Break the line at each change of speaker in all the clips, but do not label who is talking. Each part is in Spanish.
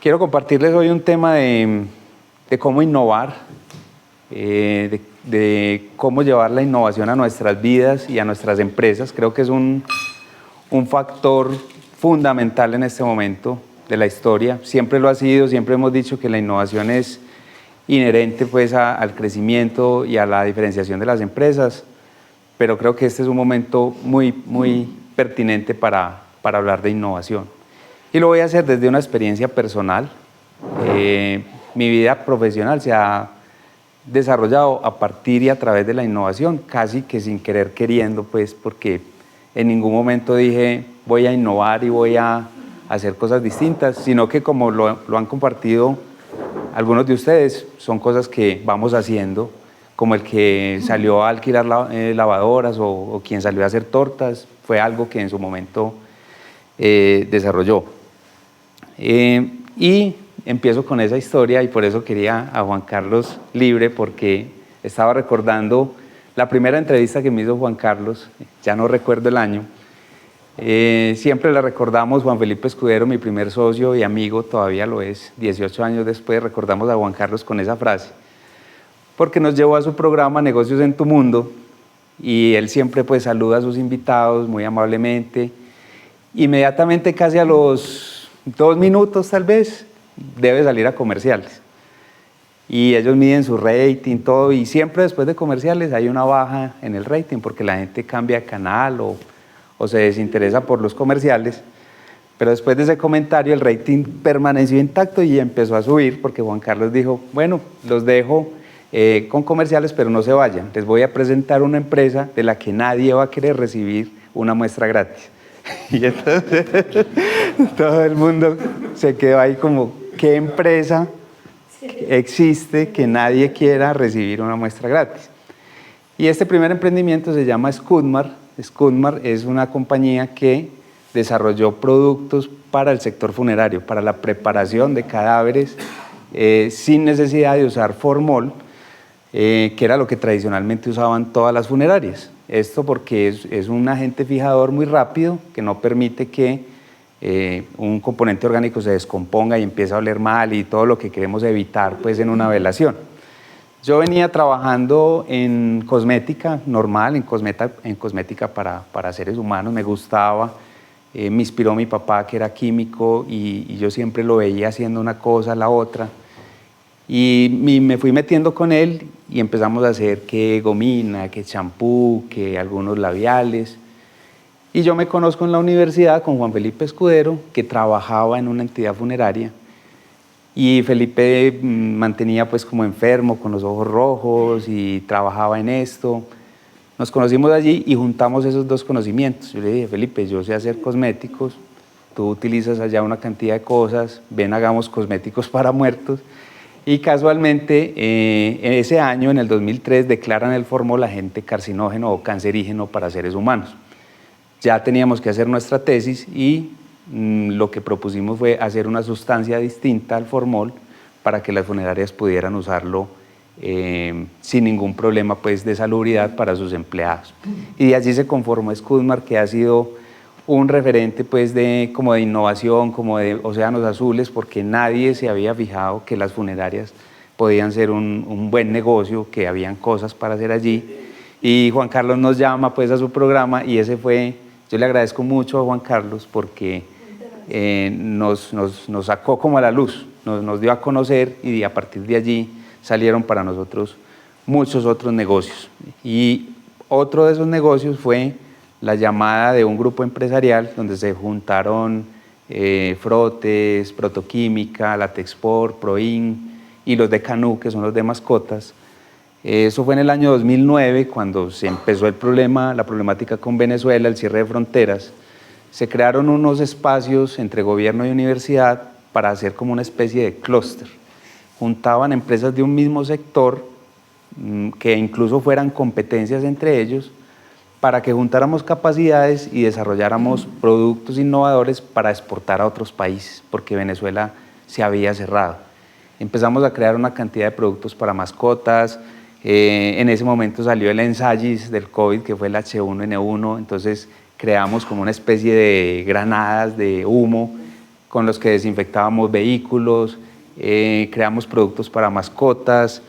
Quiero compartirles hoy un tema de cómo innovar, de cómo llevar la innovación a nuestras vidas y a nuestras empresas. Creo que es un factor fundamental en este momento de la historia. Siempre lo ha sido, siempre hemos dicho que la innovación es inherente pues al crecimiento y a la diferenciación de las empresas, pero creo que este es un momento muy pertinente para hablar de innovación. Y lo voy a hacer desde una experiencia personal. Mi vida profesional se ha desarrollado a partir y a través de la innovación, casi que sin querer queriendo, pues, porque en ningún momento dije voy a innovar y voy a hacer cosas distintas, sino que como lo han compartido algunos de ustedes, son cosas que vamos haciendo, como el que salió a alquilar lavadoras o quien salió a hacer tortas, fue algo que en su momento desarrolló. Y empiezo con esa historia y por eso quería a Juan Carlos libre, porque estaba recordando la primera entrevista que me hizo Juan Carlos, ya no recuerdo el año. Siempre le recordamos, Juan Felipe Escudero, mi primer socio y amigo, todavía lo es, 18 años después, recordamos a Juan Carlos con esa frase, porque nos llevó a su programa Negocios en tu Mundo y él siempre pues saluda a sus invitados muy amablemente. Inmediatamente, casi a los 2 minutos tal vez, debe salir a comerciales. Y ellos miden su rating, todo, y siempre después de comerciales hay una baja en el rating porque la gente cambia de canal o se desinteresa por los comerciales. Pero después de ese comentario el rating permaneció intacto y empezó a subir porque Juan Carlos dijo, bueno, los dejo con comerciales, pero no se vayan. Les voy a presentar una empresa de la que nadie va a querer recibir una muestra gratis. Y entonces todo el mundo se quedó ahí como, ¿qué empresa existe que nadie quiera recibir una muestra gratis? Y este primer emprendimiento se llama Scudmar. Scudmar es una compañía que desarrolló productos para el sector funerario, para la preparación de cadáveres sin necesidad de usar formol, que era lo que tradicionalmente usaban todas las funerarias. Esto porque es un agente fijador muy rápido que no permite que un componente orgánico se descomponga y empiece a oler mal y todo lo que queremos evitar pues, en una velación. Yo venía trabajando en cosmética normal, en cosmética para seres humanos, me gustaba, me inspiró mi papá que era químico y yo siempre lo veía haciendo una cosa, la otra. Y me fui metiendo con él y empezamos a hacer que gomina, que champú, que algunos labiales. Y yo me conozco en la universidad con Juan Felipe Escudero, que trabajaba en una entidad funeraria. Y Felipe mantenía pues como enfermo, con los ojos rojos y trabajaba en esto. Nos conocimos allí y juntamos esos dos conocimientos. Yo le dije, Felipe, yo sé hacer cosméticos, tú utilizas allá una cantidad de cosas, ven, hagamos cosméticos para muertos. Y casualmente, en ese año, en el 2003, declaran el formol agente carcinógeno o cancerígeno para seres humanos. Ya teníamos que hacer nuestra tesis y lo que propusimos fue hacer una sustancia distinta al formol para que las funerarias pudieran usarlo sin ningún problema pues, de salubridad para sus empleados. Y de allí se conformó Scudmar, que ha sido un referente pues como de innovación, como de océanos azules, porque nadie se había fijado que las funerarias podían ser un buen negocio, que habían cosas para hacer allí. Y Juan Carlos nos llama pues a su programa y ese fue, yo le agradezco mucho a Juan Carlos porque nos sacó como a la luz, nos dio a conocer y a partir de allí salieron para nosotros muchos otros negocios. Y otro de esos negocios fue la llamada de un grupo empresarial donde se juntaron Frotes, Protoquímica, Latexport, Proin y los de Canú, que son los de mascotas. Eso fue en el año 2009, cuando se empezó la problemática con Venezuela, el cierre de fronteras. Se crearon unos espacios entre gobierno y universidad para hacer como una especie de clúster. Juntaban empresas de un mismo sector, que incluso fueran competencias entre ellos, para que juntáramos capacidades y desarrolláramos productos innovadores para exportar a otros países, porque Venezuela se había cerrado. Empezamos a crear una cantidad de productos para mascotas. En ese momento salió el ensayis del COVID, que fue el H1N1, entonces creamos como una especie de granadas de humo con los que desinfectábamos vehículos, creamos productos para mascotas,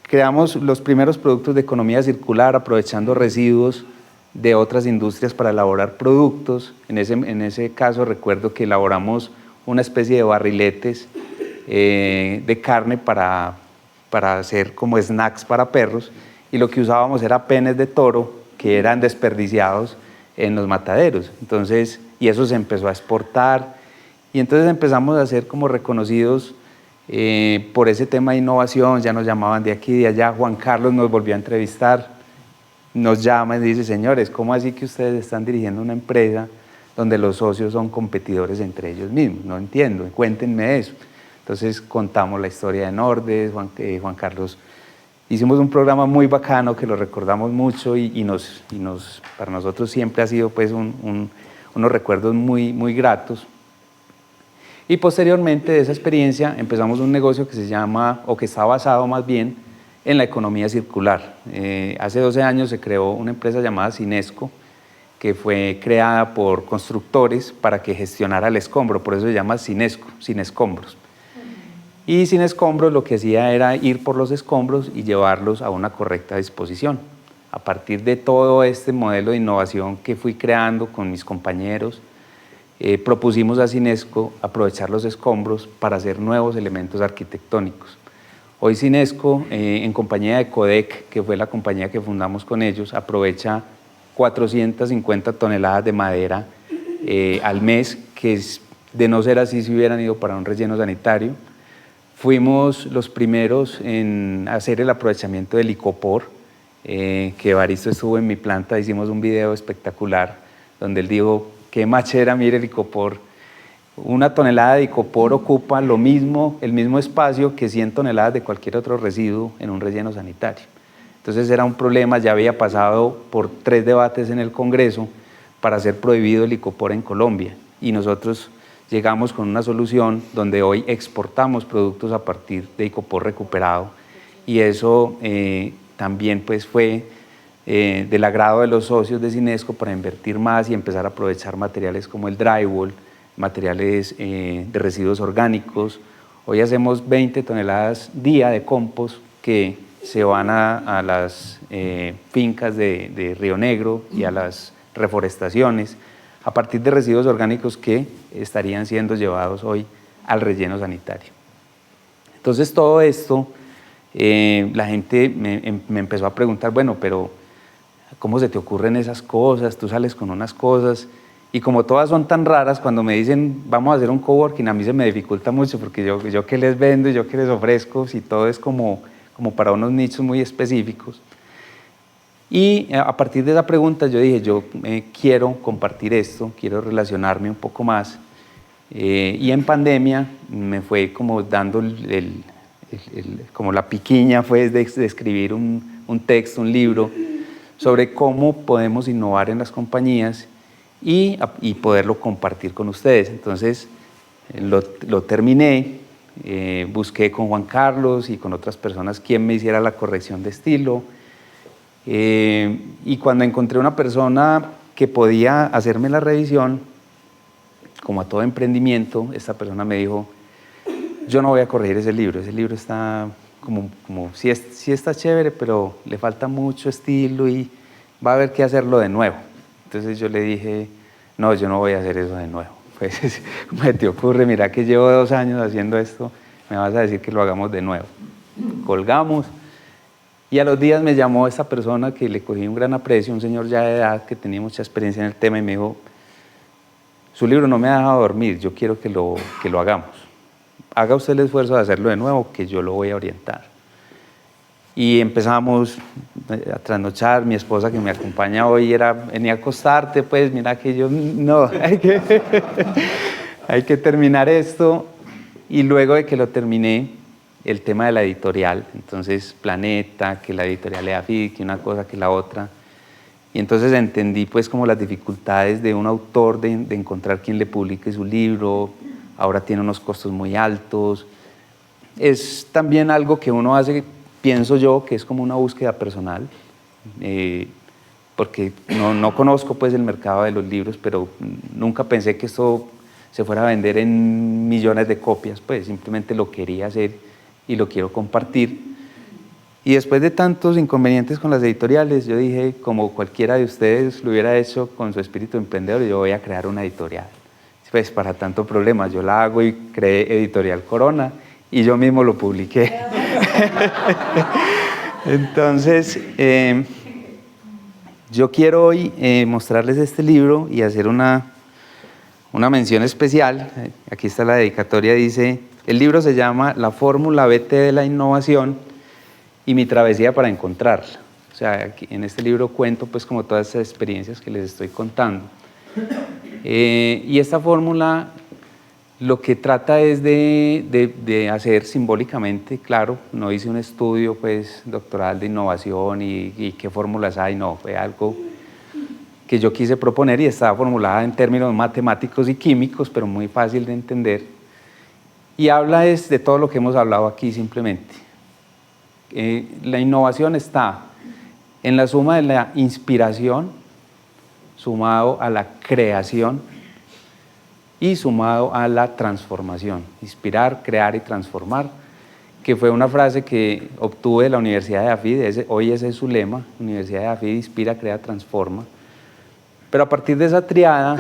creamos los primeros productos de economía circular aprovechando residuos de otras industrias para elaborar productos. En ese caso recuerdo que elaboramos una especie de barriletes de carne para hacer como snacks para perros, y lo que usábamos era penes de toro que eran desperdiciados en los mataderos. Entonces, y eso se empezó a exportar, y entonces empezamos a ser como reconocidos por ese tema de innovación. Ya nos llamaban de aquí y de allá. Juan Carlos nos volvió a entrevistar, nos llama y dice: señores, ¿cómo así que ustedes están dirigiendo una empresa donde los socios son competidores entre ellos mismos? No entiendo, cuéntenme eso. Entonces contamos la historia de Nordes. Juan Carlos, hicimos un programa muy bacano que lo recordamos mucho, y para nosotros siempre ha sido pues unos recuerdos muy, muy gratos. Y posteriormente de esa experiencia empezamos un negocio que se llama, o que está basado más bien, en la economía circular. Hace 12 años se creó una empresa llamada Cinesco, que fue creada por constructores para que gestionara el escombro, por eso se llama Cinesco, sin escombros. Y Sin Escombros lo que hacía era ir por los escombros y llevarlos a una correcta disposición. A partir de todo este modelo de innovación que fui creando con mis compañeros, propusimos a Cinesco aprovechar los escombros para hacer nuevos elementos arquitectónicos. Hoy Cinesco, en compañía de Codec, que fue la compañía que fundamos con ellos, aprovecha 450 toneladas de madera al mes, que de no ser así se hubieran ido para un relleno sanitario. Fuimos los primeros en hacer el aprovechamiento del icopor, que Evaristo estuvo en mi planta, hicimos un video espectacular donde él dijo: qué machera, mire el icopor. Una tonelada de icopor ocupa el mismo espacio que 100 toneladas de cualquier otro residuo en un relleno sanitario. Entonces era un problema, ya había pasado por 3 debates en el Congreso para hacer prohibido el icopor en Colombia, y nosotros llegamos con una solución donde hoy exportamos productos a partir de icopor recuperado, y eso también pues fue del agrado de los socios de Cinesco para invertir más y empezar a aprovechar materiales como el drywall, materiales de residuos orgánicos. Hoy hacemos 20 toneladas día de compost que se van a las fincas de Río Negro y a las reforestaciones a partir de residuos orgánicos que estarían siendo llevados hoy al relleno sanitario. Entonces todo esto, la gente me empezó a preguntar: bueno, pero ¿cómo se te ocurren esas cosas? Tú sales con unas cosas, y como todas son tan raras, cuando me dicen vamos a hacer un coworking, a mí se me dificulta mucho, porque yo qué les vendo y yo qué les ofrezco, si todo es como para unos nichos muy específicos. Y a partir de esa pregunta yo dije: yo quiero compartir esto, quiero relacionarme un poco más. Y en pandemia me fue como dando como la piquiña fue de escribir un texto, un libro, sobre cómo podemos innovar en las compañías y poderlo compartir con ustedes. Entonces lo terminé, busqué con Juan Carlos y con otras personas quien me hiciera la corrección de estilo. Y cuando encontré una persona que podía hacerme la revisión, como a todo emprendimiento, esta persona me dijo: yo no voy a corregir ese libro está como sí está chévere, pero le falta mucho estilo y va a haber que hacerlo de nuevo. Entonces yo le dije: no, yo no voy a hacer eso de nuevo. Pues, ¿cómo se te ocurre? Mira que llevo 2 años haciendo esto, me vas a decir que lo hagamos de nuevo. Colgamos. Y a los días me llamó esta persona que le cogí un gran aprecio, un señor ya de edad que tenía mucha experiencia en el tema, y me dijo: su libro no me ha dejado dormir, yo quiero que lo hagamos. Haga usted el esfuerzo de hacerlo de nuevo, que yo lo voy a orientar. Y empezamos a trasnochar. Mi esposa, que me acompaña hoy, venía a acostarte, pues mira que yo, no, hay que terminar esto. Y luego de que lo terminé, el tema de la editorial, entonces Planeta, que la editorial EAFID, que una cosa, que la otra, y entonces entendí pues como las dificultades de un autor de encontrar quien le publique su libro. Ahora tiene unos costos muy altos. Es también algo que uno hace, pienso yo, que es como una búsqueda personal, porque no conozco pues el mercado de los libros, pero nunca pensé que esto se fuera a vender en millones de copias, pues simplemente lo quería hacer y lo quiero compartir. Y después de tantos inconvenientes con las editoriales, yo dije, como cualquiera de ustedes lo hubiera hecho con su espíritu emprendedor, yo voy a crear una editorial. Pues para tanto problema, yo la hago y creé Editorial Corona y yo mismo lo publiqué. Entonces, yo quiero hoy mostrarles este libro y hacer una mención especial. Aquí está la dedicatoria, dice, el libro se llama La Fórmula BT de la Innovación y mi travesía para encontrarla. O sea, aquí, en este libro cuento pues como todas esas experiencias que les estoy contando. Y esta fórmula lo que trata es de hacer simbólicamente, claro, no hice un estudio pues doctoral de innovación y qué fórmulas hay, no, fue algo que yo quise proponer y estaba formulada en términos matemáticos y químicos, pero muy fácil de entender. Y habla de todo lo que hemos hablado aquí simplemente. La innovación está en la suma de la inspiración, sumado a la creación y sumado a la transformación. Inspirar, crear y transformar, que fue una frase que obtuve de la Universidad de AFID, hoy ese es su lema, Universidad de AFID, inspira, crea, transforma. Pero a partir de esa triada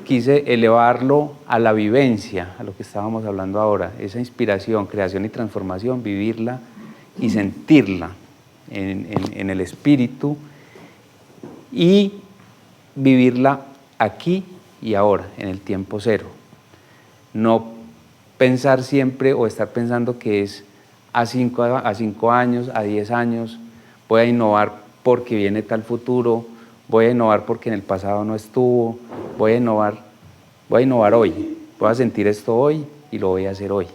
quise elevarlo a la vivencia, a lo que estábamos hablando ahora, esa inspiración, creación y transformación, vivirla y sentirla en el espíritu y vivirla aquí y ahora, en el tiempo cero. No pensar siempre o estar pensando que es a 5 años, a 10 años, voy a innovar porque viene tal futuro, voy a innovar porque en el pasado no estuvo, voy a innovar hoy, voy a sentir esto hoy y lo voy a hacer hoy.